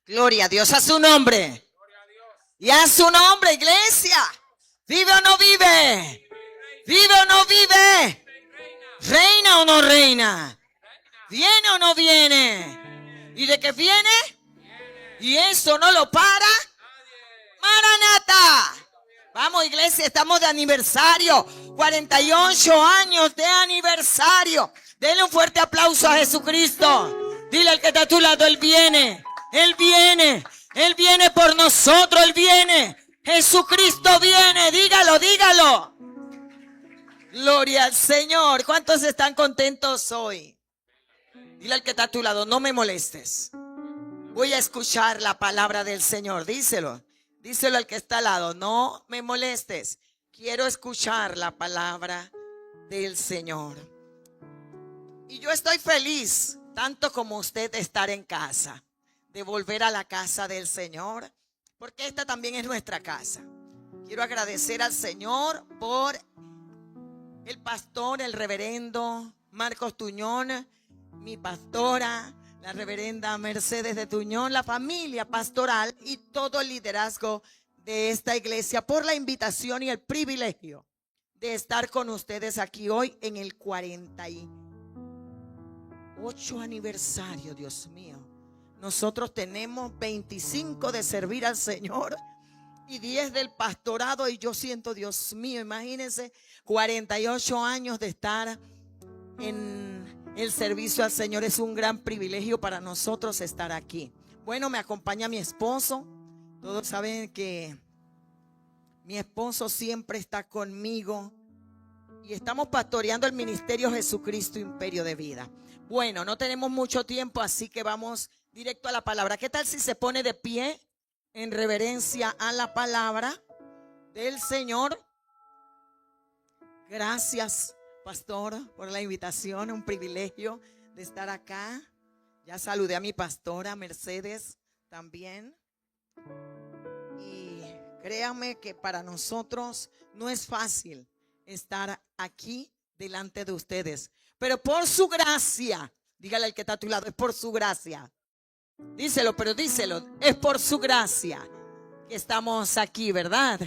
Gloria a Dios, a su nombre. Y a su nombre, iglesia. ¿Vive o no vive? ¿Vive o no vive? ¿Reina o no reina? ¿Viene o no viene? ¿Y de qué viene? ¿Y eso no lo para? Maranata. Vamos, iglesia, estamos de aniversario. 48 años de aniversario. Denle un fuerte aplauso a Jesucristo. Dile al que está a tu lado, Él viene. Él viene. Él viene por nosotros. Él viene. Jesucristo viene. Dígalo, dígalo. Gloria al Señor. ¿Cuántos están contentos hoy? Dile al que está a tu lado, no me molestes. Voy a escuchar la palabra del Señor. Díselo. Díselo al que está al lado, no me molestes. Quiero escuchar la palabra del Señor. Y yo estoy feliz, tanto como usted, de estar en casa, de volver a la casa del Señor, porque esta también es nuestra casa. Quiero agradecer al Señor por el pastor, el reverendo Marcos Tuñón, mi pastora, la reverenda Mercedes de Tuñón, la familia pastoral y todo el liderazgo de esta iglesia por la invitación y el privilegio de estar con ustedes aquí hoy en el 48 aniversario, Dios mío. Nosotros tenemos 25 de servir al Señor y 10 del pastorado, y yo siento, Dios mío, imagínense, 48 años de estar en el servicio al Señor. Es un gran privilegio para nosotros estar aquí. Bueno, me acompaña mi esposo. Todos saben que mi esposo siempre está conmigo y estamos pastoreando el ministerio Jesucristo Imperio de Vida. Bueno, no tenemos mucho tiempo, así que vamos directo a la palabra. ¿Qué tal si se pone de pie en reverencia a la palabra del Señor? Gracias, pastor, por la invitación. Un privilegio de estar acá. Ya saludé a mi pastora Mercedes también. Y créanme que para nosotros no es fácil estar aquí delante de ustedes, pero por su gracia, dígale al que está a tu lado, es por su gracia. Díselo, pero díselo, es por su gracia que estamos aquí, ¿verdad?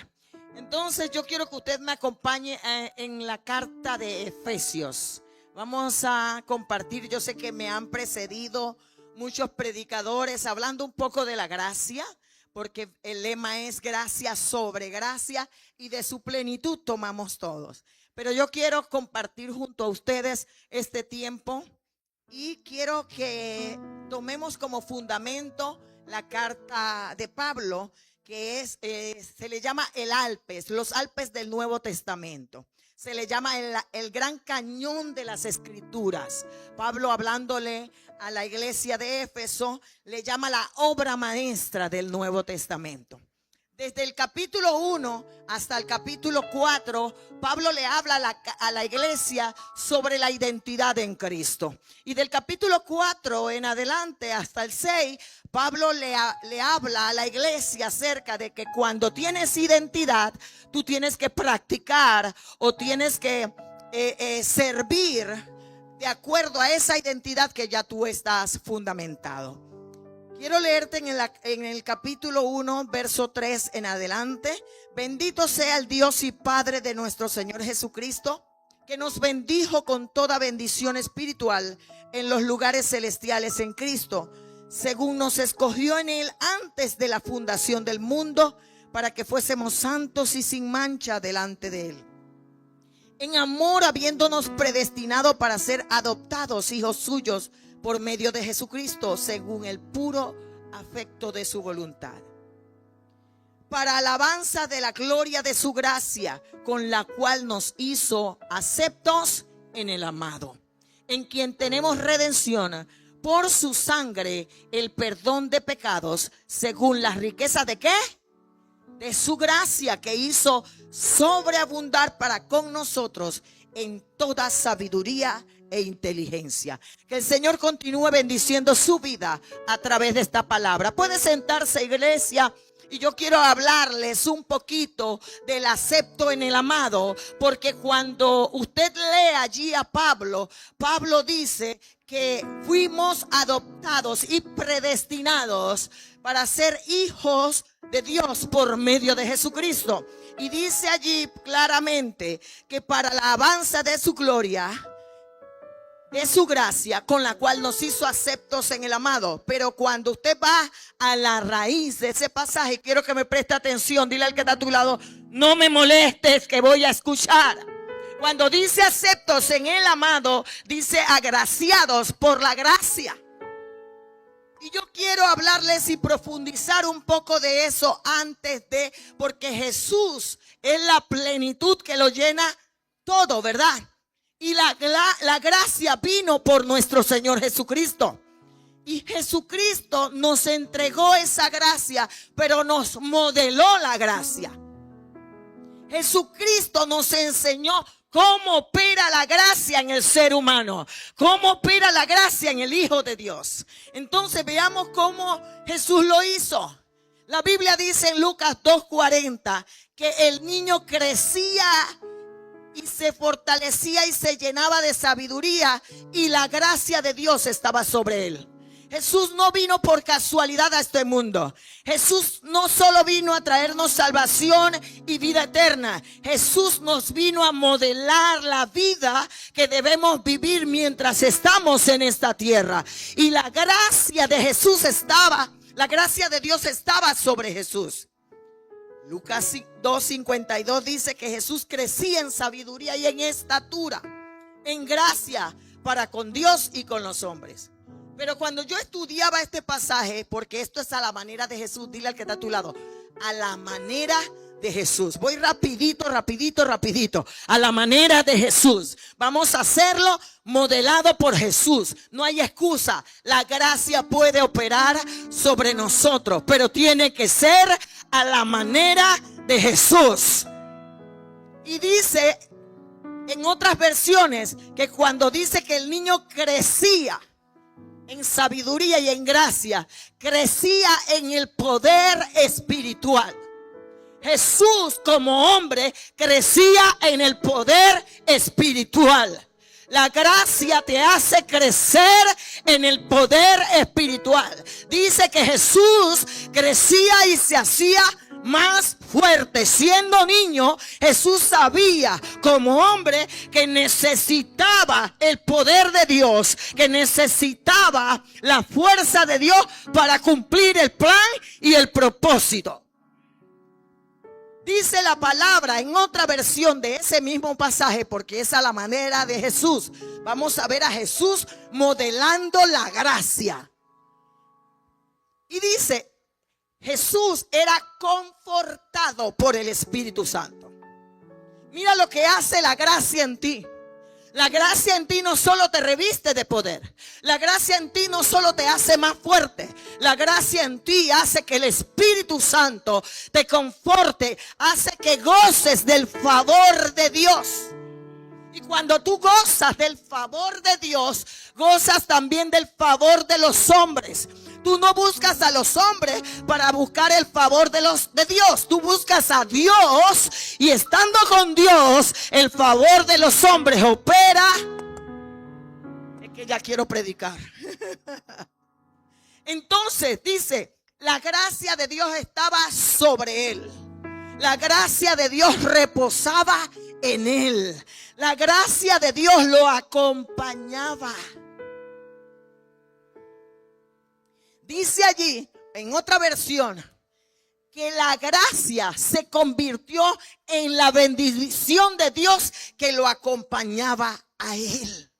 Entonces yo quiero que usted me acompañe en la carta de Efesios. Vamos a compartir, yo sé que me han precedido muchos predicadores hablando un poco de la gracia, porque el lema es gracia sobre gracia y de su plenitud tomamos todos. Pero yo quiero compartir junto a ustedes este tiempo y quiero que tomemos como fundamento la carta de Pablo, que es, se le llama el Alpes, los Alpes del Nuevo Testamento. Se le llama el gran cañón de las Escrituras. Pablo, hablándole a la iglesia de Éfeso, le llama la obra maestra del Nuevo Testamento. Desde el capítulo 1 hasta el capítulo 4, Pablo le habla a la iglesia sobre la identidad en Cristo. Y del capítulo 4 en adelante hasta el 6, Pablo le habla a la iglesia acerca de que cuando tienes identidad, tú tienes que practicar o tienes que servir de acuerdo a esa identidad que ya tú estás fundamentado. Quiero leerte en el capítulo 1, verso 3 en adelante. Bendito sea el Dios y Padre de nuestro Señor Jesucristo, que nos bendijo con toda bendición espiritual en los lugares celestiales en Cristo, según nos escogió en Él antes de la fundación del mundo, para que fuésemos santos y sin mancha delante de Él. En amor, habiéndonos predestinado para ser adoptados hijos suyos por medio de Jesucristo, según el puro afecto de su voluntad, para alabanza de la gloria de su gracia, con la cual nos hizo aceptos en el amado, en quien tenemos redención por su sangre, el perdón de pecados, según la riqueza de ¿qué? De su gracia, que hizo sobreabundar para con nosotros en toda sabiduría e inteligencia. Que el Señor continúe bendiciendo su vida a través de esta palabra. Puede sentarse, iglesia. Y yo quiero hablarles un poquito del acepto en el amado, porque cuando usted lee allí a Pablo, Pablo dice que fuimos adoptados y predestinados para ser hijos de Dios por medio de Jesucristo. Y dice allí claramente que para la alabanza de su gloria, de su gracia, con la cual nos hizo aceptos en el amado. Pero cuando usted va a la raíz de ese pasaje, quiero que me preste atención. Dile al que está a tu lado: no me molestes, que voy a escuchar. Cuando dice aceptos en el amado, dice agraciados por la gracia. Y yo quiero hablarles y profundizar un poco de eso porque Jesús es la plenitud que lo llena todo, ¿verdad? Y la gracia vino por nuestro Señor Jesucristo. Y Jesucristo nos entregó esa gracia, pero nos modeló la gracia. Jesucristo nos enseñó cómo opera la gracia en el ser humano, cómo opera la gracia en el Hijo de Dios. Entonces veamos cómo Jesús lo hizo. La Biblia dice en Lucas 2:40 que el niño crecía y se fortalecía y se llenaba de sabiduría, y la gracia de Dios estaba sobre él. Jesús no vino por casualidad a este mundo. Jesús no solo vino a traernos salvación y vida eterna. Jesús nos vino a modelar la vida que debemos vivir mientras estamos en esta tierra. Y la gracia de la gracia de Dios estaba sobre Jesús. Lucas 2:52 dice que Jesús crecía en sabiduría y en estatura, en gracia para con Dios y con los hombres. Pero cuando yo estudiaba este pasaje, porque esto es a la manera de Jesús, dile al que está a tu lado: a la manera de Jesús. Voy rapidito. A la manera de Jesús. Vamos a hacerlo modelado por Jesús. No hay excusa. La gracia puede operar sobre nosotros, pero tiene que ser a la manera de Jesús. Y dice en otras versiones que cuando dice que el niño crecía en sabiduría y en gracia, crecía en el poder espiritual. Jesús como hombre crecía en el poder espiritual. La gracia te hace crecer en el poder espiritual. Dice que Jesús crecía y se hacía más fuerte. Siendo niño, Jesús sabía como hombre que necesitaba el poder de Dios, que necesitaba la fuerza de Dios para cumplir el plan y el propósito. Dice la palabra en otra versión de ese mismo pasaje, porque es a la manera de Jesús. Vamos a ver a Jesús modelando la gracia. Y dice: Jesús era confortado por el Espíritu Santo. Mira lo que hace la gracia en ti. La gracia en ti no solo te reviste de poder. La gracia en ti no solo te hace más fuerte. La gracia en ti hace que el Espíritu Santo te conforte, hace que goces del favor de Dios. Y cuando tú gozas del favor de Dios, gozas también del favor de los hombres. Tú no buscas a los hombres para buscar el favor de Dios. Tú buscas a Dios, y estando con Dios, el favor de los hombres opera. Es que ya quiero predicar. Entonces dice, la gracia de Dios estaba sobre él. La gracia de Dios reposaba en él. La gracia de Dios lo acompañaba. Dice allí, en otra versión, que la gracia se convirtió en la bendición de Dios que lo acompañaba a él.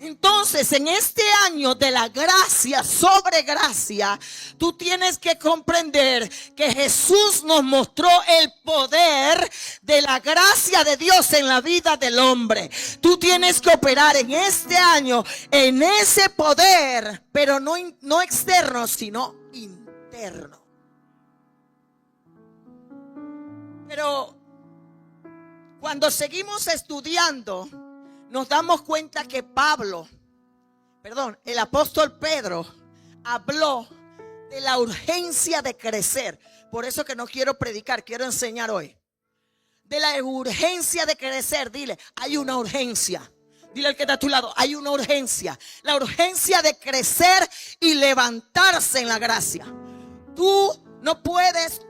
Entonces, en este año de la gracia sobre gracia, tú tienes que comprender que Jesús nos mostró el poder de la gracia de Dios en la vida del hombre. Tú tienes que operar en este año en ese poder, pero no externo, sino interno. Pero cuando seguimos estudiando, nos damos cuenta que el apóstol Pedro habló de la urgencia de crecer. Por eso que no quiero predicar, quiero enseñar hoy. De la urgencia de crecer, dile, hay una urgencia. Dile al que está a tu lado, hay una urgencia. La urgencia de crecer y levantarse en la gracia. Tú no puedes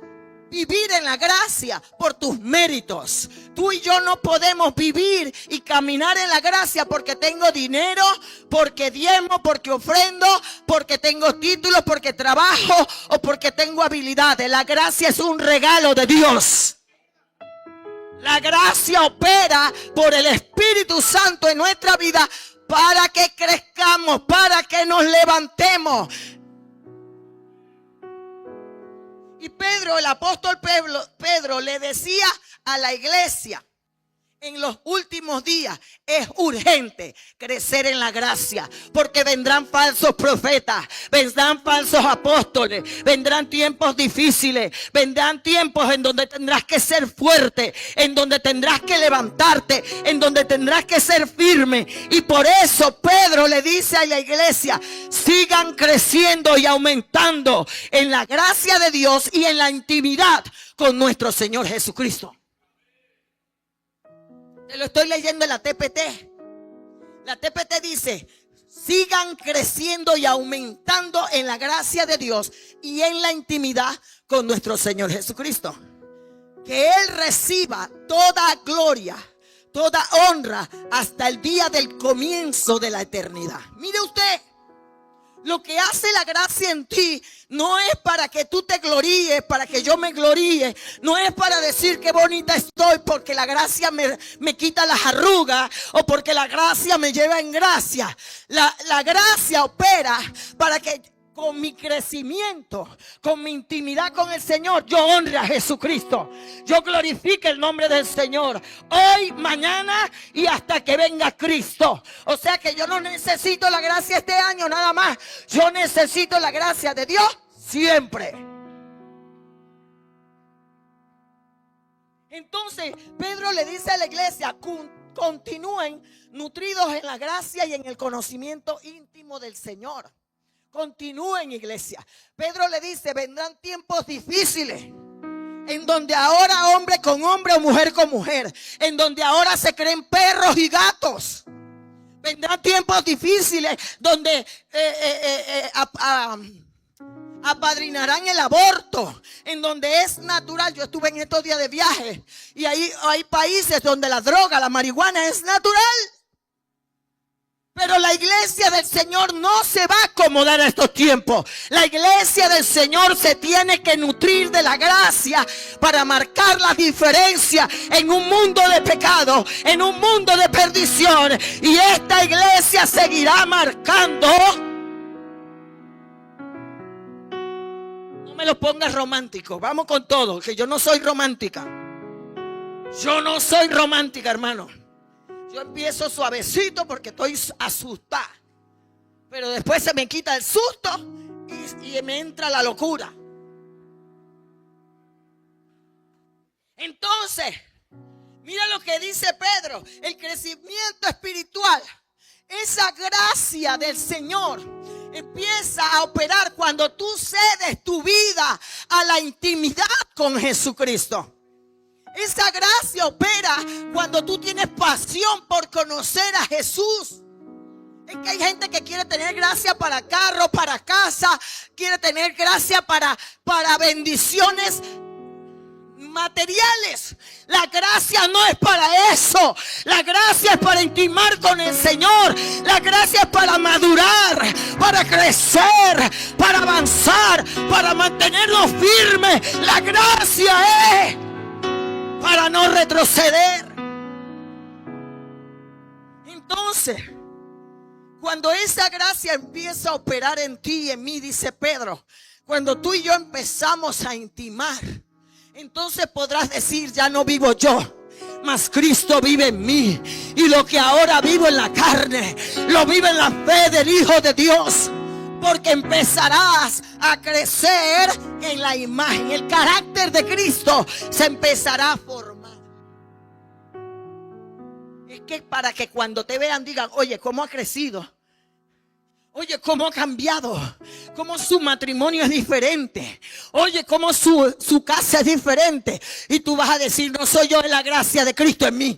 vivir en la gracia por tus méritos. Tú y yo no podemos vivir y caminar en la gracia porque tengo dinero, porque diezmo, porque ofrendo, porque tengo títulos, porque trabajo o porque tengo habilidades. La gracia es un regalo de Dios. La gracia opera por el Espíritu Santo en nuestra vida para que crezcamos, para que nos levantemos. Y Pedro, el apóstol Pedro le decía a la iglesia: en los últimos días es urgente crecer en la gracia, porque vendrán falsos profetas, vendrán falsos apóstoles, vendrán tiempos difíciles, vendrán tiempos en donde tendrás que ser fuerte, en donde tendrás que levantarte, en donde tendrás que ser firme. Y por eso Pedro le dice a la iglesia: sigan creciendo y aumentando en la gracia de Dios y en la intimidad con nuestro Señor Jesucristo. Te lo estoy leyendo en la TPT. La TPT dice: sigan creciendo y aumentando en la gracia de Dios y en la intimidad con nuestro Señor Jesucristo. Que Él reciba toda gloria, toda honra hasta el día del comienzo de la eternidad. Mire usted, lo que hace la gracia en ti no es para que tú te gloríes, para que yo me gloríe. No es para decir qué bonita estoy porque la gracia me quita las arrugas o porque la gracia me lleva en gracia. La gracia opera para que con mi crecimiento, con mi intimidad con el Señor, yo honre a Jesucristo. Yo glorifique el nombre del Señor hoy, mañana y hasta que venga Cristo. O sea que yo no necesito la gracia este año nada más. Yo necesito la gracia de Dios siempre. Entonces Pedro le dice a la iglesia: continúen nutridos en la gracia y en el conocimiento íntimo del Señor. Continúen, iglesia. Pedro le dice: vendrán tiempos difíciles, en donde ahora hombre con hombre o mujer con mujer, en donde ahora se creen perros y gatos. Vendrán tiempos difíciles donde apadrinarán el aborto, en donde es natural. Yo estuve en estos días de viaje y ahí hay países donde la droga, la marihuana es natural. Pero la iglesia del Señor no se va a acomodar a estos tiempos. La iglesia del Señor se tiene que nutrir de la gracia para marcar la diferencia en un mundo de pecado, en un mundo de perdición. Y esta iglesia seguirá marcando. No me lo pongas romántico. Vamos con todo, que yo no soy romántica. Yo no soy romántica, hermano. Yo empiezo suavecito porque estoy asustada. Pero después se me quita el susto y me entra la locura. Entonces, mira lo que dice Pedro. El crecimiento espiritual, esa gracia del Señor empieza a operar cuando tú cedes tu vida a la intimidad con Jesucristo. Esa gracia opera cuando tú tienes pasión por conocer a Jesús. Es que hay gente que quiere tener gracia para carro, para casa, quiere tener gracia para bendiciones materiales. La gracia no es para eso. La gracia es para intimar con el Señor. La gracia es para madurar, para crecer, para avanzar, para mantenernos firmes. La gracia es para no retroceder. Entonces, cuando esa gracia empieza a operar en ti y en mí, dice Pedro, cuando tú y yo empezamos a intimar, entonces podrás decir: ya no vivo yo, mas Cristo vive en mí. Y lo que ahora vivo en la carne, lo vivo en la fe del Hijo de Dios. Porque empezarás a crecer en la imagen. El carácter de Cristo se empezará a formar. Es que para que cuando te vean digan: oye, ¿cómo ha crecido? Oye, ¿cómo ha cambiado? ¿Cómo su matrimonio es diferente? Oye, ¿cómo su casa es diferente? Y tú vas a decir: no soy yo, es la gracia de Cristo en mí.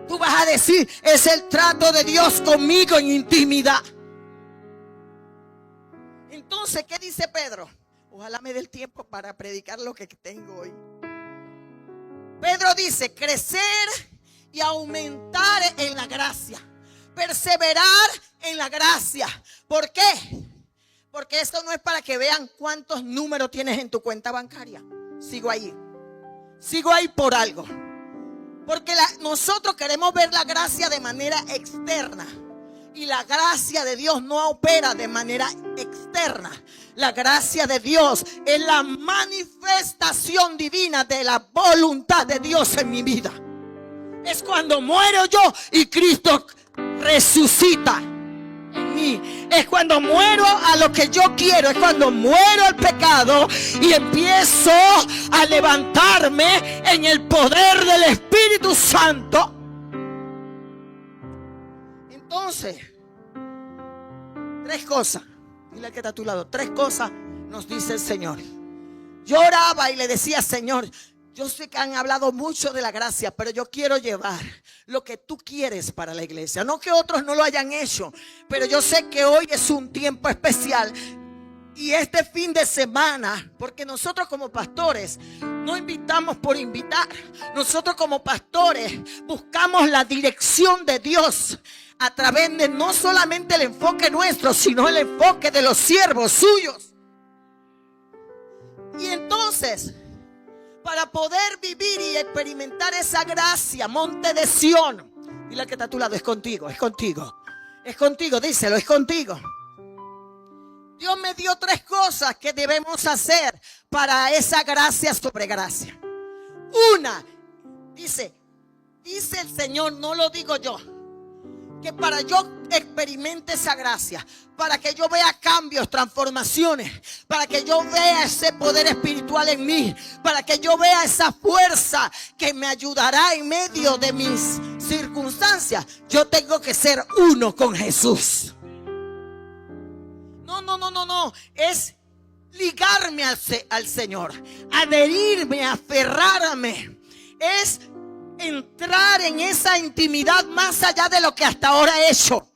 Tú Tú vas a decir, es el trato de Dios conmigo en intimidad. Entonces, ¿qué dice Pedro? Ojalá me dé el tiempo para predicar lo que tengo hoy. Pedro dice, crecer y aumentar en la gracia. Perseverar en la gracia. ¿Por qué? Porque esto no es para que vean cuántos números tienes en tu cuenta bancaria. Sigo ahí por algo. Porque nosotros queremos ver la gracia de manera externa. Y la gracia de Dios no opera de manera externa. La gracia de Dios es la manifestación divina de la voluntad de Dios en mi vida. Es cuando muero yo y Cristo resucita en mí. Es cuando muero a lo que yo quiero. Es cuando muero al pecado y empiezo a levantarme en el poder del Espíritu Santo. Entonces, tres cosas. Dile al que está a tu lado. Tres cosas nos dice el Señor. Yo oraba y le decía, Señor, yo sé que han hablado mucho de la gracia, pero yo quiero llevar lo que tú quieres para la iglesia. No que otros no lo hayan hecho, pero yo sé que hoy es un tiempo especial. Y este fin de semana, porque nosotros como pastores no invitamos por invitar. Nosotros como pastores buscamos la dirección de Dios a través de no solamente el enfoque nuestro, sino el enfoque de los siervos suyos. Y entonces, para poder vivir y experimentar esa gracia, Monte de Sión, dile al que está a tu lado, es contigo, es contigo. Es contigo, díselo, es contigo. Dios me dio tres cosas que debemos hacer para esa gracia sobre gracia. Una, dice el Señor, no lo digo yo, que para yo experimente esa gracia, para que yo vea cambios, transformaciones, para que yo vea ese poder espiritual en mí, para que yo vea esa fuerza que me ayudará en medio de mis circunstancias, yo tengo que ser uno con Jesús. No, es ligarme al Señor, adherirme, aferrarme, es entrar en esa intimidad más allá de lo que hasta ahora he hecho.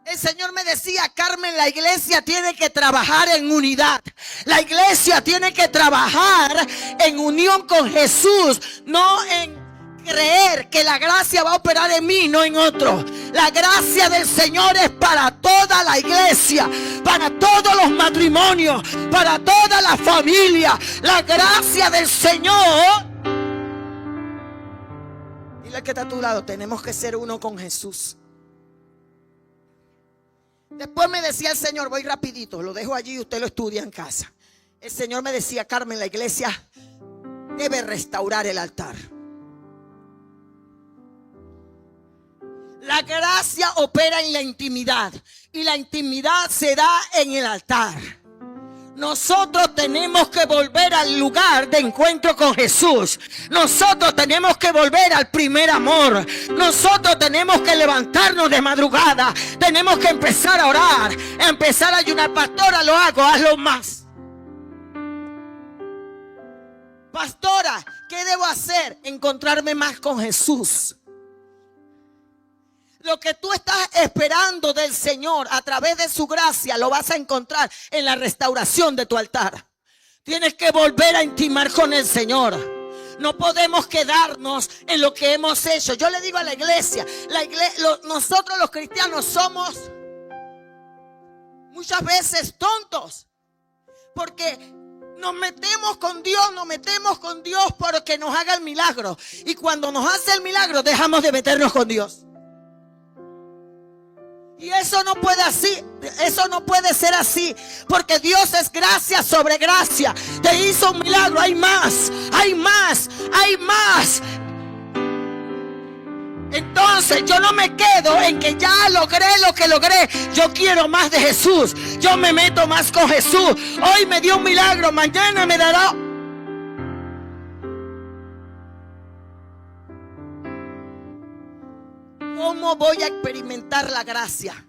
El Señor me decía, Carmen, la iglesia tiene que trabajar en unidad. La iglesia tiene que trabajar en unión con Jesús, no en creer que la gracia va a operar en mí, no en otro. La gracia del Señor es para toda la iglesia, para todos los matrimonios, para toda la familia. La gracia del Señor. Dile que está a tu lado, tenemos que ser uno con Jesús. Después me decía el Señor, voy rapidito, lo dejo allí y usted lo estudia en casa. El Señor me decía, Carmen, la iglesia debe restaurar el altar. La gracia opera en la intimidad y la intimidad se da en el altar. Nosotros tenemos que volver al lugar de encuentro con Jesús. Nosotros tenemos que volver al primer amor. Nosotros tenemos que levantarnos de madrugada. Tenemos que empezar a orar, empezar a ayunar. Pastora, lo hago, hazlo más. Pastora, ¿qué debo hacer? Encontrarme más con Jesús. Lo que tú estás esperando del Señor a través de su gracia lo vas a encontrar en la restauración de tu altar. Tienes que volver a intimar con el Señor. No podemos quedarnos en lo que hemos hecho. Yo le digo a la iglesia, nosotros los cristianos somos muchas veces tontos. Porque nos metemos con Dios porque nos haga el milagro. Y cuando nos hace el milagro dejamos de meternos con Dios. Y eso no puede ser así, porque Dios es gracia sobre gracia. Te hizo un milagro, hay más. Entonces yo no me quedo en que ya logré lo que logré. Yo quiero más de Jesús. Yo me meto más con Jesús. Hoy me dio un milagro, mañana me dará. ¿Cómo voy a experimentar la gracia?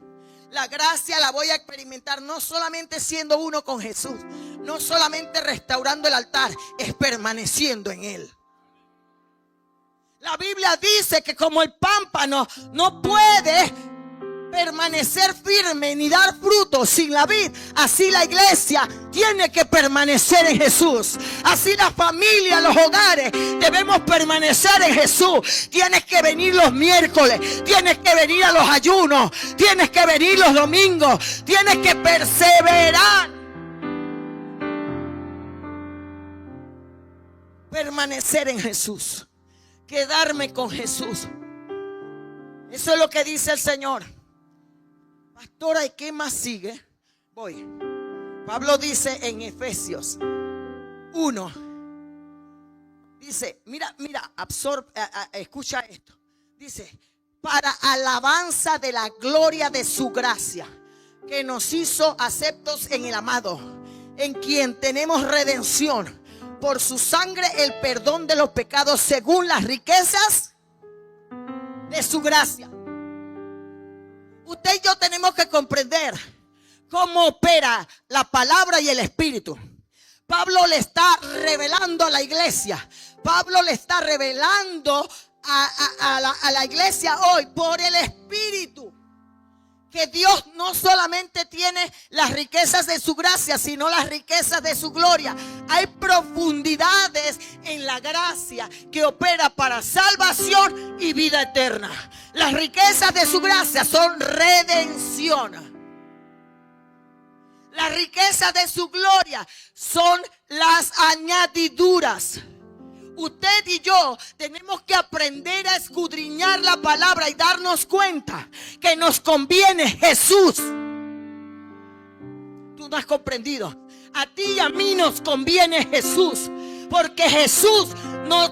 La gracia la voy a experimentar no solamente siendo uno con Jesús, no solamente restaurando el altar, es permaneciendo en Él. La Biblia dice que como el pámpano no puede permanecer firme ni dar fruto sin la vid, así la iglesia tiene que permanecer en Jesús. Así la familia, los hogares debemos permanecer en Jesús. Tienes que venir los miércoles, tienes que venir a los ayunos, tienes que venir los domingos, tienes que perseverar. Permanecer en Jesús, quedarme con Jesús. Eso es lo que dice el Señor. Pastora, ¿y qué más sigue? Voy. Pablo dice en Efesios 1. Dice, mira, escucha esto. Dice, para alabanza de la gloria de su gracia, que nos hizo aceptos en el amado, en quien tenemos redención, por su sangre el perdón de los pecados, según las riquezas de su gracia. Usted y yo tenemos que comprender cómo opera la palabra y el Espíritu. Pablo le está revelando a la iglesia. Pablo le está revelando a la iglesia hoy por el Espíritu que Dios no solamente tiene las riquezas de su gracia, sino las riquezas de su gloria. Hay profundidades en la gracia que opera para salvación y vida eterna. Las riquezas de su gracia son redención. Las riquezas de su gloria son las añadiduras. Usted y yo tenemos que aprender a escudriñar la palabra y darnos cuenta que nos conviene Jesús. Tú no has comprendido. A ti y a mí nos conviene Jesús, porque Jesús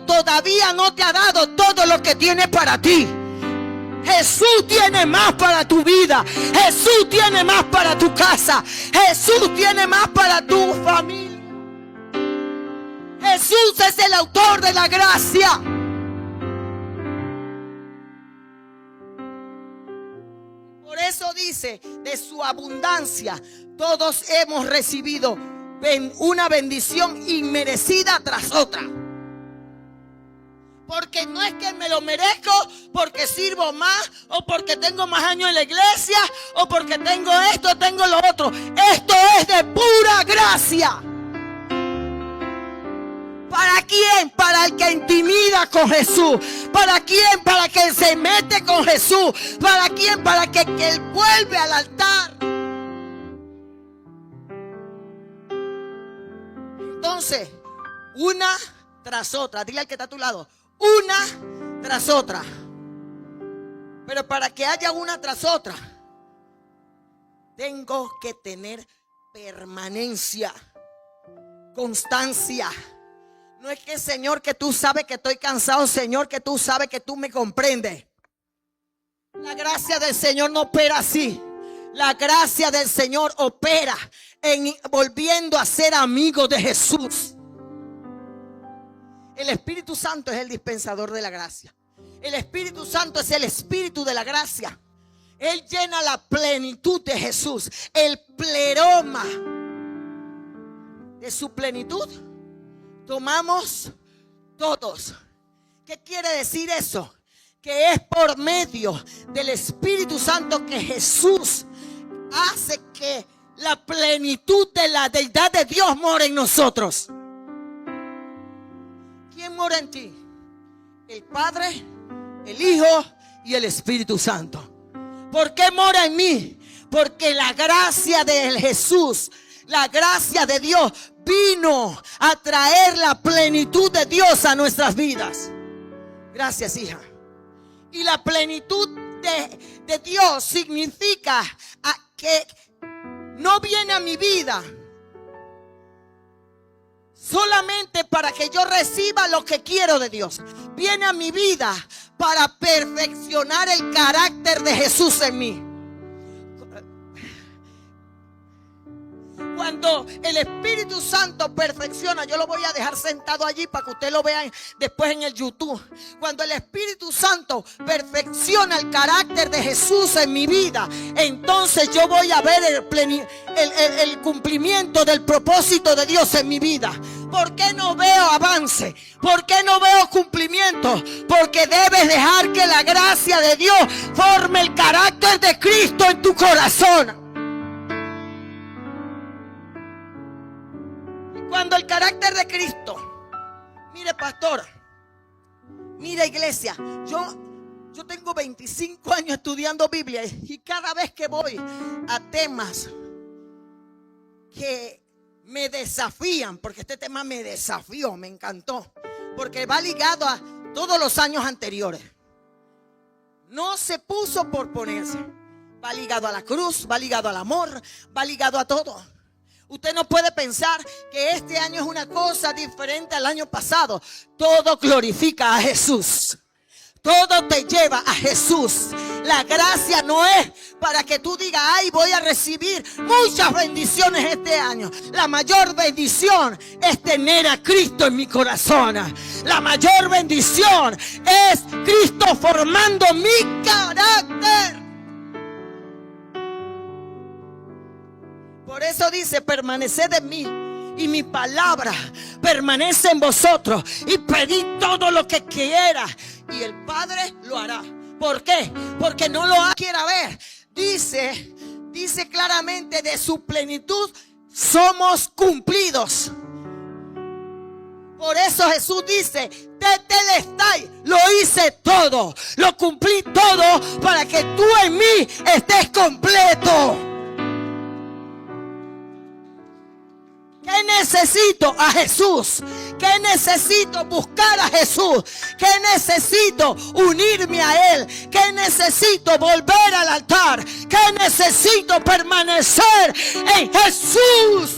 todavía no te ha dado todo lo que tiene para ti. Jesús tiene más para tu vida. Jesús tiene más para tu casa. Jesús tiene más para tu familia. Jesús es el autor de la gracia. Por eso dice, de su abundancia todos hemos recibido una bendición inmerecida tras otra. Porque no es que me lo merezco, porque sirvo más, o porque tengo más años en la iglesia, o porque tengo esto, tengo lo otro. Esto es de pura gracia. ¿Para quién? Para el que intimida con Jesús. ¿Para quién? Para que se mete con Jesús. ¿Para quién? Para que él vuelve al altar. Entonces, una tras otra. Dile al que está a tu lado. Una tras otra. Pero para que haya una tras otra, tengo que tener permanencia, constancia. No es que, Señor, que tú sabes que estoy cansado. Señor, que tú sabes que tú me comprendes. La gracia del Señor no opera así. La gracia del Señor opera en volviendo a ser amigo de Jesús. El Espíritu Santo es el dispensador de la gracia. El Espíritu Santo es el Espíritu de la gracia. Él llena la plenitud de Jesús. El pleroma de su plenitud tomamos todos. ¿Qué quiere decir eso? Que es por medio del Espíritu Santo que Jesús hace que la plenitud de la deidad de Dios more en nosotros. ¿Quién mora en ti? El Padre, el Hijo y el Espíritu Santo. ¿Por qué mora en mí? Porque la gracia de Jesús, la gracia de Dios vino a traer la plenitud de Dios a nuestras vidas. Gracias, hija. Y la plenitud de Dios significa que no viene a mi vida solamente para que yo reciba lo que quiero de Dios. Viene a mi vida para perfeccionar el carácter de Jesús en mí. Cuando el Espíritu Santo perfecciona, yo lo voy a dejar sentado allí para que usted lo vea después en el YouTube. Cuando el Espíritu Santo perfecciona el carácter de Jesús en mi vida, entonces yo voy a ver el cumplimiento del propósito de Dios en mi vida. ¿Por qué no veo avance? ¿Por qué no veo cumplimiento? Porque debes dejar que la gracia de Dios forme el carácter de Cristo en tu corazón. Y cuando el carácter de Cristo, mire pastor, mire iglesia, yo tengo 25 años estudiando Biblia y cada vez que voy a temas que me desafían, porque este tema me desafió, me encantó, porque va ligado a todos los años anteriores. No se puso por ponerse. Va ligado a la cruz, va ligado al amor, va ligado a todo. Usted no puede pensar que este año es una cosa diferente al año pasado. Todo glorifica a Jesús. Todo te lleva a Jesús. La gracia no es para que tú digas, ay, voy a recibir muchas bendiciones este año. La mayor bendición es tener a Cristo en mi corazón. La mayor bendición es Cristo formando mi carácter. Por eso dice, permaneced en mí y mi palabra permanece en vosotros, y pedid todo lo que quiera y el Padre lo hará. ¿Por qué? Porque no lo quiera ver. Dice claramente, de su plenitud somos cumplidos. Por eso Jesús dice, tetelestai, lo hice todo, lo cumplí todo para que tú en mí estés completo. ¿Qué necesito? A Jesús. ¿Qué necesito? Buscar a Jesús. ¿Qué necesito? Unirme a Él. ¿Qué necesito? Volver al altar. ¿Qué necesito? Permanecer en Jesús.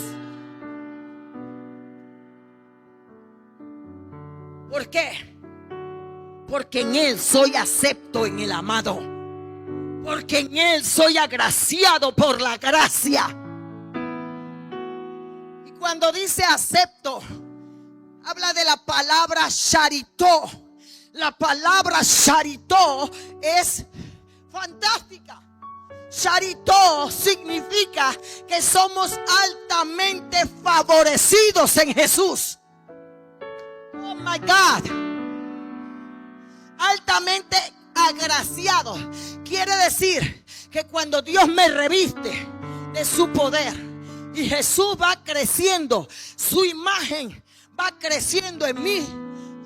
¿Por qué? Porque en Él soy acepto en el amado. Porque en Él soy agraciado por la gracia. Cuando dice acepto, habla de la palabra charitó. La palabra charitó es fantástica. Charitó significa que somos altamente favorecidos en Jesús. Oh my God. Altamente agraciados. Quiere decir que cuando Dios me reviste de su poder y Jesús va creciendo, su imagen va creciendo en mí,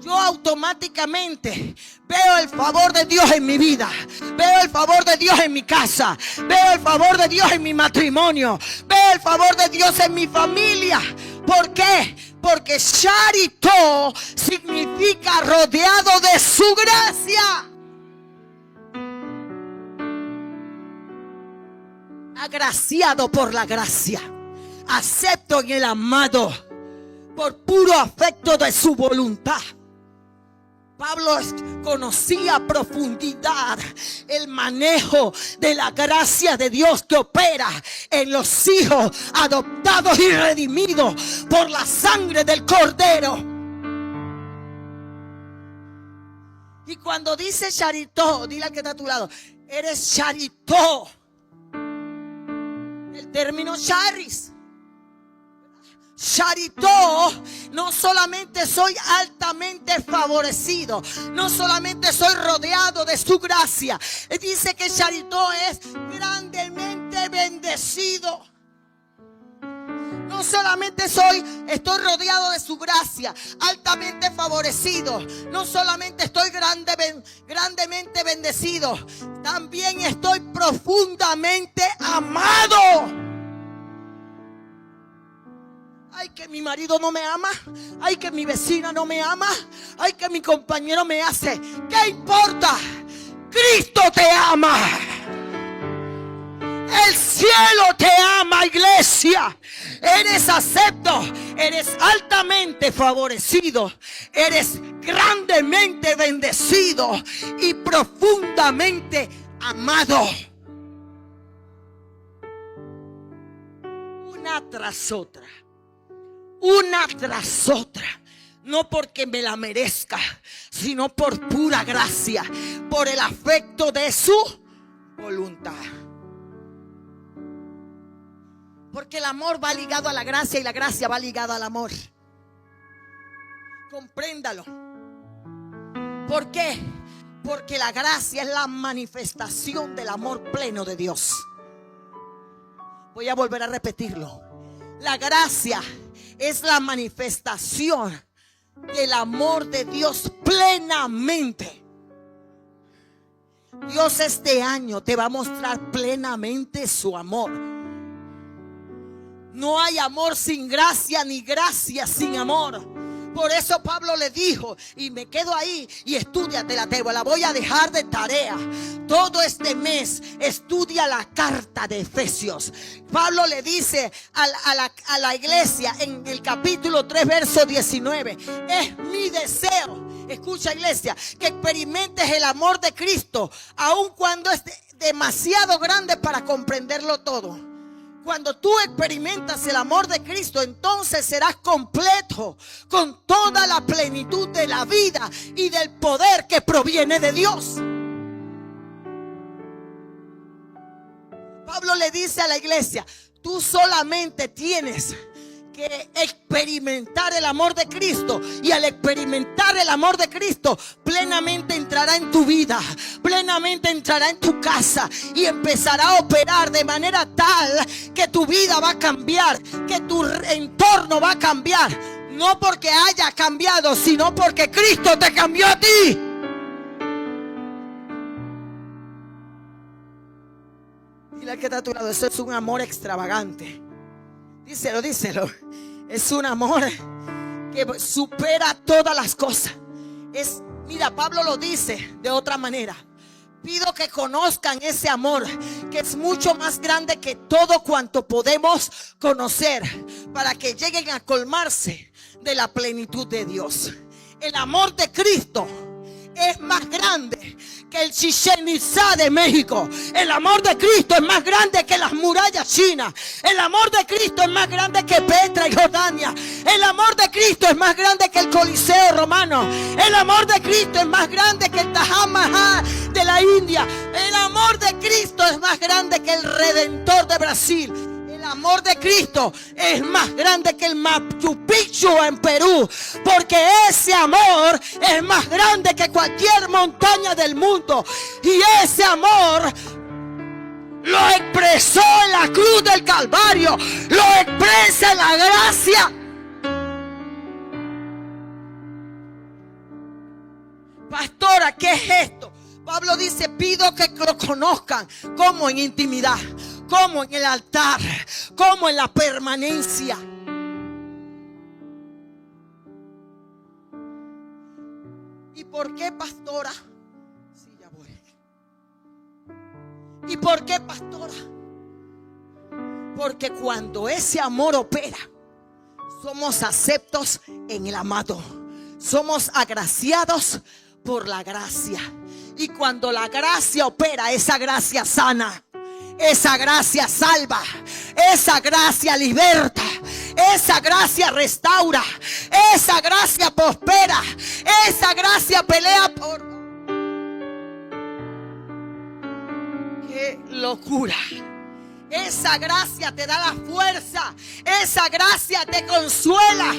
yo automáticamente veo el favor de Dios en mi vida, veo el favor de Dios en mi casa, veo el favor de Dios en mi matrimonio, veo el favor de Dios en mi familia. ¿Por qué? Porque charitó significa rodeado de su gracia. Agraciado por la gracia. Acepto en el amado por puro afecto de su voluntad. Pablo conocía a profundidad el manejo de la gracia de Dios que opera en los hijos adoptados y redimidos por la sangre del Cordero. Y cuando dice charitó, dile al que está a tu lado, eres charitó. El término charis. Charitó, no solamente soy altamente favorecido, no solamente soy rodeado de su gracia. Dice que charitó es grandemente bendecido. No solamente estoy rodeado de su gracia, altamente favorecido. No solamente estoy grandemente bendecido, también estoy profundamente amado. Ay, que mi marido no me ama. Ay, que mi vecina no me ama. Ay, que mi compañero me hace. ¿Qué importa? Cristo te ama. El cielo te ama, iglesia. Eres acepto. Eres altamente favorecido. Eres grandemente bendecido y profundamente amado. Una tras otra. Una tras otra. No porque me la merezca, sino por pura gracia, por el afecto de su voluntad. Porque el amor va ligado a la gracia y la gracia va ligada al amor. Compréndalo. ¿Por qué? Porque la gracia es la manifestación del amor pleno de Dios. Voy a volver a repetirlo. La gracia es la manifestación del amor de Dios plenamente. Dios este año te va a mostrar plenamente su amor. No hay amor sin gracia, ni gracia sin amor. Por eso Pablo le dijo, y me quedo ahí, y estúdiatela, te la voy a dejar de tarea. Todo este mes estudia la carta de Efesios. Pablo le dice a la iglesia en el capítulo 3 verso 19: es mi deseo, escucha iglesia, que experimentes el amor de Cristo, aun cuando es demasiado grande para comprenderlo todo. Cuando tú experimentas el amor de Cristo, entonces serás completo con toda la plenitud de la vida y del poder que proviene de Dios. Pablo le dice a la iglesia: tú solamente tienes que experimentar el amor de Cristo, y al experimentar el amor de Cristo, plenamente entrará en tu vida, plenamente entrará en tu casa y empezará a operar de manera tal que tu vida va a cambiar, que tu entorno va a cambiar, no porque haya cambiado, sino porque Cristo te cambió a ti. Dile al que está a tu lado: eso es un amor extravagante. Díselo, díselo. Es un amor que supera todas las cosas. Mira, Pablo lo dice de otra manera: pido que conozcan ese amor que es mucho más grande que todo cuanto podemos conocer, para que lleguen a colmarse de la plenitud de Dios. El amor de Cristo es más grande que el Chichén Itzá de México. El amor de Cristo es más grande que las murallas chinas. El amor de Cristo es más grande que Petra y Jordania. El amor de Cristo es más grande que el Coliseo romano. El amor de Cristo es más grande que el Taj Mahal de la India. El amor de Cristo es más grande que el Redentor de Brasil. El amor de Cristo es más grande que el Machu Picchu en Perú, porque ese amor es más grande que cualquier montaña del mundo, y ese amor lo expresó en la cruz del Calvario, lo expresa en la gracia. Pastora, ¿qué es esto? Pablo dice: pido que lo conozcan, como en intimidad, como en el altar, como en la permanencia. ¿Y por qué, pastora? Sí, ya voy. ¿Y por qué, pastora? Porque cuando ese amor opera, somos aceptos en el amado. Somos agraciados por la gracia. Y cuando la gracia opera, esa gracia sana, esa gracia salva, esa gracia liberta, esa gracia restaura, esa gracia prospera, esa gracia pelea por... ¡Qué locura! Esa gracia te da la fuerza, esa gracia te consuela,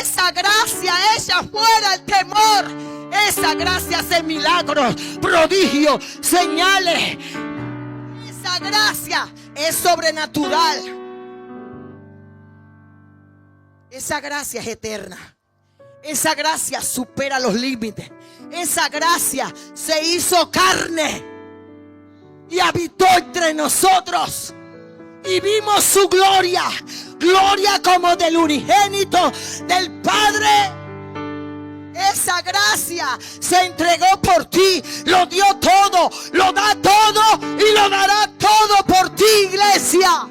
esa gracia echa fuera el temor. Esa gracia hace milagros, prodigios, señales. Esa gracia es sobrenatural. Esa gracia es eterna. Esa gracia supera los límites. Esa gracia se hizo carne y habitó entre nosotros. Y vimos su gloria, gloria como del unigénito del Padre. Esa gracia se entregó por ti, lo dio todo, lo da todo y lo dará todo por ti, iglesia.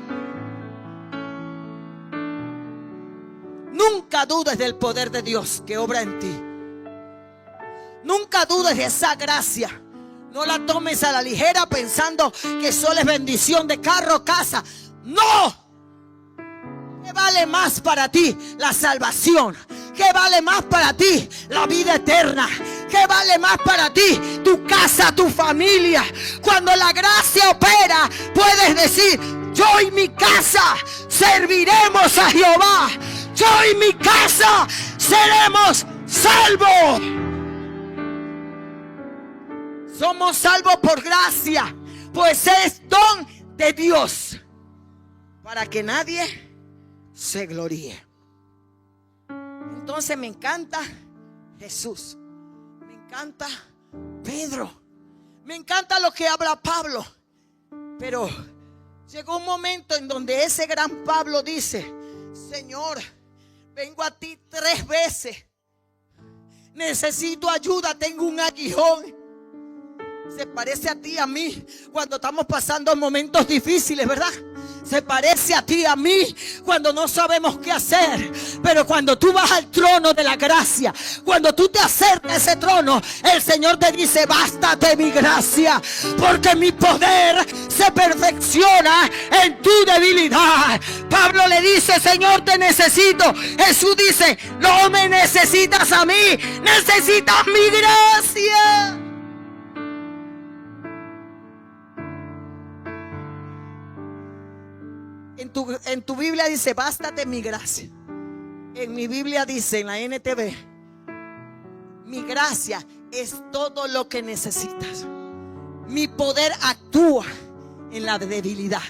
Nunca dudes del poder de Dios que obra en ti. Nunca dudes de esa gracia. No la tomes a la ligera pensando que solo es bendición de carro, casa. ¡No! ¿Qué vale más para ti? La salvación. ¿Qué vale más para ti? La vida eterna. ¿Qué vale más para ti? Tu casa, tu familia. Cuando la gracia opera, puedes decir: yo y mi casa serviremos a Jehová. Yo y mi casa seremos salvos. Somos salvos por gracia, pues es don de Dios, para que nadie se gloríe. Entonces me encanta Jesús, me encanta Pedro, me encanta lo que habla Pablo. Pero llegó un momento en donde ese gran Pablo dice: Señor, vengo a ti 3 veces, necesito ayuda, tengo un aguijón. Se parece a ti, a mí, cuando estamos pasando momentos difíciles, ¿verdad? Se parece a ti, a mí, cuando no sabemos qué hacer. Pero cuando tú vas al trono de la gracia, cuando tú te acercas a ese trono, el Señor te dice: bástate mi gracia, porque mi poder se perfecciona en tu debilidad. Pablo le dice: Señor, te necesito. Jesús dice: no me necesitas a mí, necesitas mi gracia. En tu Biblia dice: bástate mi gracia. En mi Biblia dice, en la NTV, mi gracia es todo lo que necesitas. Mi poder actúa en la debilidad.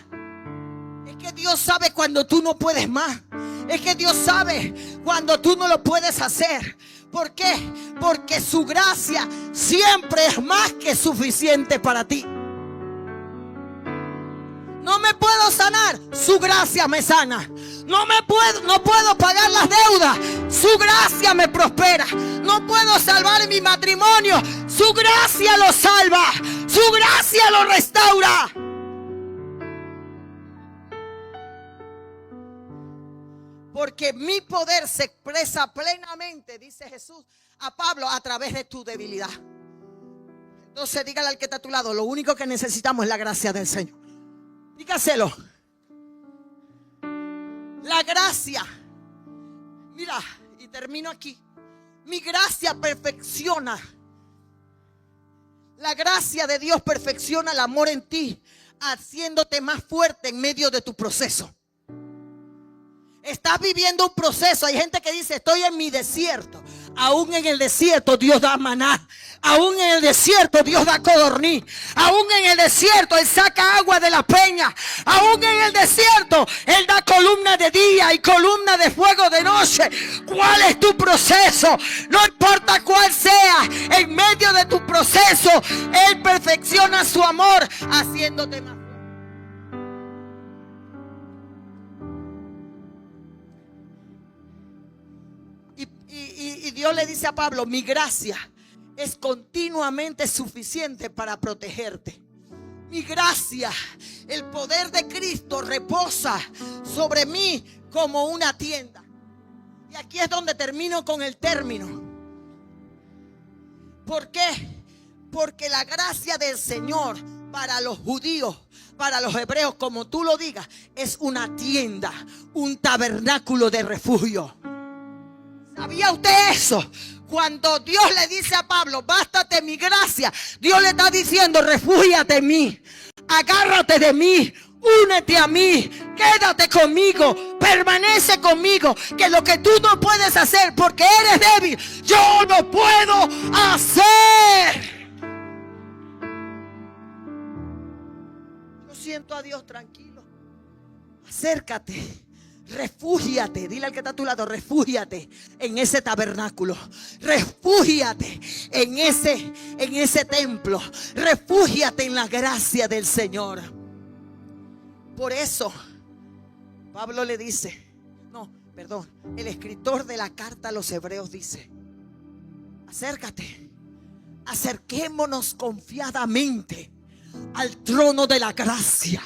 Es que Dios sabe cuando tú no puedes más. Es que Dios sabe cuando tú no lo puedes hacer. ¿Por qué? Porque su gracia siempre es más que suficiente para ti. No me puedo sanar, su gracia me sana. No puedo pagar las deudas, su gracia me prospera. No puedo salvar mi matrimonio, su gracia lo salva, su gracia lo restaura. Porque mi poder se expresa plenamente, dice Jesús a Pablo, a través de tu debilidad. Entonces dígale al que está a tu lado: lo único que necesitamos es la gracia del Señor. Dígaselo. La gracia. Mira, y termino aquí. Mi gracia perfecciona. La gracia de Dios perfecciona el amor en ti, haciéndote más fuerte en medio de tu proceso. Estás viviendo un proceso. Hay gente que dice: estoy en mi desierto. Aún en el desierto Dios da maná. Aún en el desierto Dios da codorniz. Aún en el desierto Él saca agua de la peña. Aún en el desierto Él da columna de día y columna de fuego de noche. ¿Cuál es tu proceso? No importa cuál sea, en medio de tu proceso Él perfecciona su amor, haciéndote más. Y Dios le dice a Pablo: mi gracia es continuamente suficiente para protegerte. Mi gracia, el poder de Cristo reposa sobre mí como una tienda. Y aquí es donde termino con el término. ¿Por qué? Porque la gracia del Señor para los judíos, para los hebreos, como tú lo digas, es una tienda, un tabernáculo de refugio. ¿Sabía usted eso? Cuando Dios le dice a Pablo: bástate mi gracia, Dios le está diciendo: refúgiate en mí, agárrate de mí, únete a mí, quédate conmigo, permanece conmigo, que lo que tú no puedes hacer porque eres débil, yo no puedo hacer. Yo siento a Dios tranquilo. Acércate. Refúgiate, dile al que está a tu lado: refúgiate en ese tabernáculo, refúgiate en ese templo, refúgiate en la gracia del Señor. Por eso Pablo le dice, el escritor de la carta a los hebreos dice: acércate, acerquémonos confiadamente al trono de la gracia,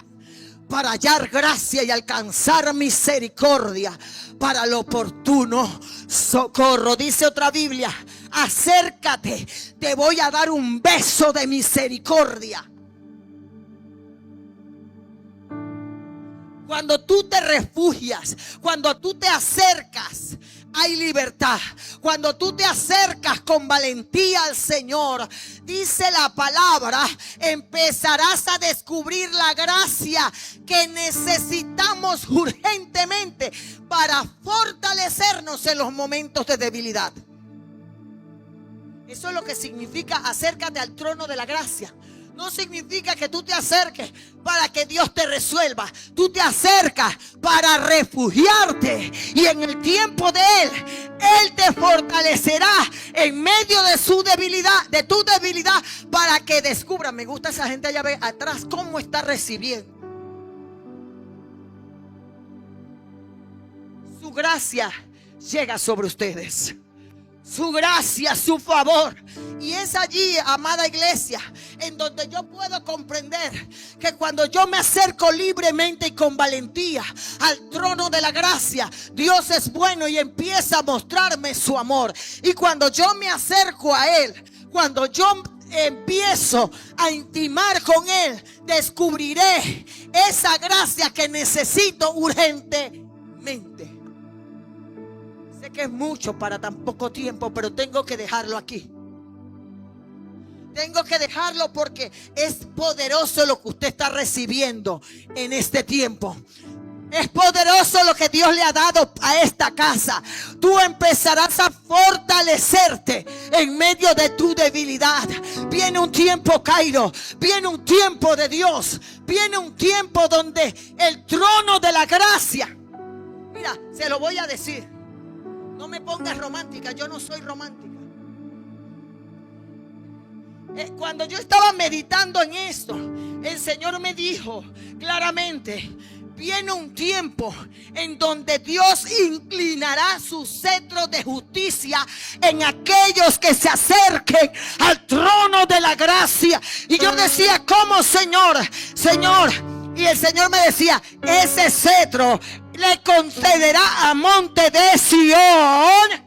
para hallar gracia y alcanzar misericordia para el oportuno socorro. Dice otra Biblia: acércate, te voy a dar un beso de misericordia. Cuando tú te refugias, cuando tú te acercas, hay libertad. Cuando tú te acercas con valentía al Señor, dice la palabra, empezarás a descubrir la gracia que necesitamos urgentemente para fortalecernos en los momentos de debilidad. Eso es lo que significa acércate al trono de la gracia. No significa que tú te acerques para que Dios te resuelva. Tú te acercas para refugiarte. Y en el tiempo de Él te fortalecerá en medio de su debilidad, de tu debilidad, para que descubra. Me gusta esa gente allá atrás cómo está recibiendo. Su gracia llega sobre ustedes. Su gracia, su favor. Y es allí, amada iglesia, en donde yo puedo comprender que cuando yo me acerco libremente y con valentía al trono de la gracia, Dios es bueno y empieza a mostrarme su amor. Y cuando yo me acerco a Él, cuando yo empiezo a intimar con Él, descubriré esa gracia que necesito urgentemente. Sé que es mucho para tan poco tiempo, pero tengo que dejarlo aquí. Tengo que dejarlo porque es poderoso lo que usted está recibiendo en este tiempo. Es poderoso lo que Dios le ha dado a esta casa. Tú empezarás a fortalecerte en medio de tu debilidad. Viene un tiempo, Cairo. Viene un tiempo de Dios. Viene un tiempo donde el trono de la gracia. Mira, se lo voy a decir. No me pongas romántica, yo no soy romántica. Cuando yo estaba meditando en esto, el Señor me dijo claramente: viene un tiempo en donde Dios inclinará su cetro de justicia en aquellos que se acerquen al trono de la gracia. Y yo decía: ¿cómo, Señor? Señor. Y el Señor me decía: ese cetro le concederá a monte de Sión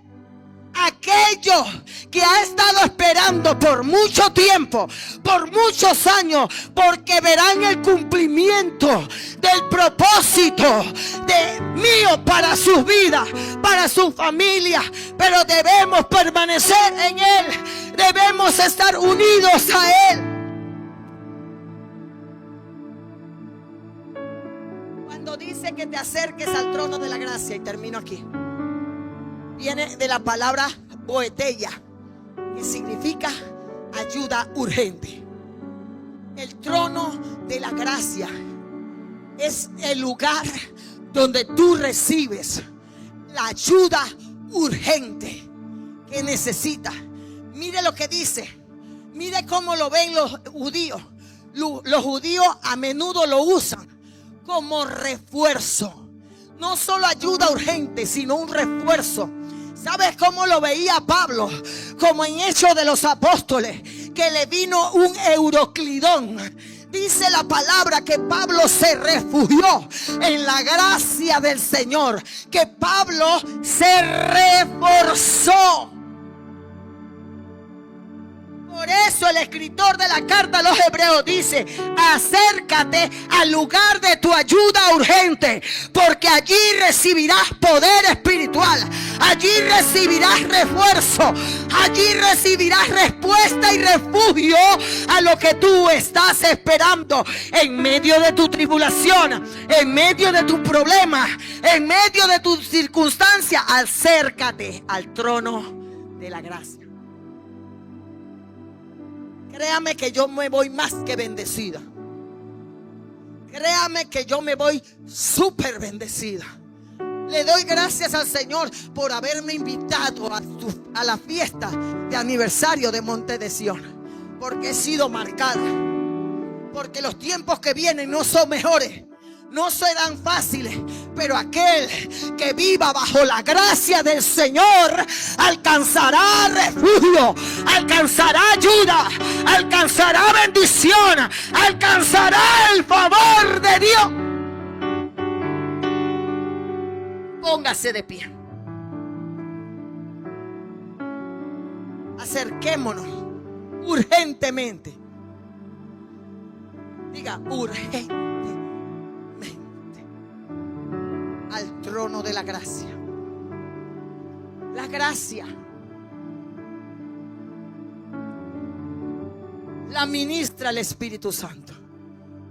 aquello que ha estado esperando por mucho tiempo, por muchos años, porque verán el cumplimiento del propósito de mío para sus vidas, para su familia. Pero debemos permanecer en Él, debemos estar unidos a Él. Dice que te acerques al trono de la gracia, y termino aquí. Viene de la palabra boetella, que significa ayuda urgente. El trono de la gracia es el lugar donde tú recibes la ayuda urgente que necesitas. Mire lo que dice. Mire cómo lo ven los judíos. Los judíos a menudo lo usan como refuerzo. No solo ayuda urgente, sino un refuerzo. ¿Sabes cómo lo veía Pablo? Como en Hechos de los Apóstoles, que le vino un Euroclidón. Dice la palabra que Pablo se refugió en la gracia del Señor, que Pablo se reforzó. Por eso el escritor de la carta a los Hebreos dice: acércate al lugar de tu ayuda urgente, porque allí recibirás poder espiritual, allí recibirás refuerzo, allí recibirás respuesta y refugio a lo que tú estás esperando en medio de tu tribulación, en medio de tu problema, en medio de tu circunstancia. Acércate al trono de la gracia. Créame que yo me voy más que bendecida. Créame que yo me voy súper bendecida. Le doy gracias al Señor por haberme invitado a la fiesta de aniversario de Monte de Sión, porque he sido marcada. Porque los tiempos que vienen no son mejores, no serán fáciles, pero aquel que viva bajo la gracia del Señor alcanzará refugio, alcanzará ayuda, alcanzará bendición, alcanzará el favor de Dios. Póngase de pie. Acerquémonos urgentemente. Diga: urgentemente al trono de la gracia. La gracia la ministra el Espíritu Santo.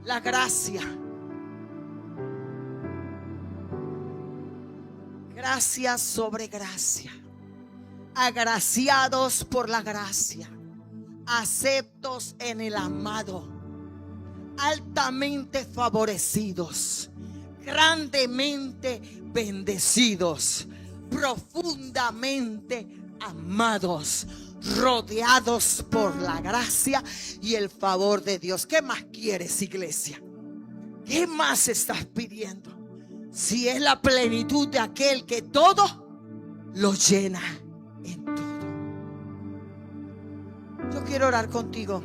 La gracia. Gracia sobre gracia. agraciados por la gracia, aceptos en el amado, altamente favorecidos, grandemente bendecidos, profundamente amados, rodeados por la gracia y el favor de Dios. ¿Qué más quieres, iglesia? ¿Qué más estás pidiendo? Si es la plenitud de aquel que todo lo llena en todo. Yo quiero orar contigo.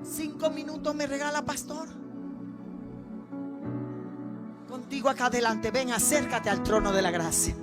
5 minutos me regala, pastor. Contigo acá adelante. Ven, acércate al trono de la gracia.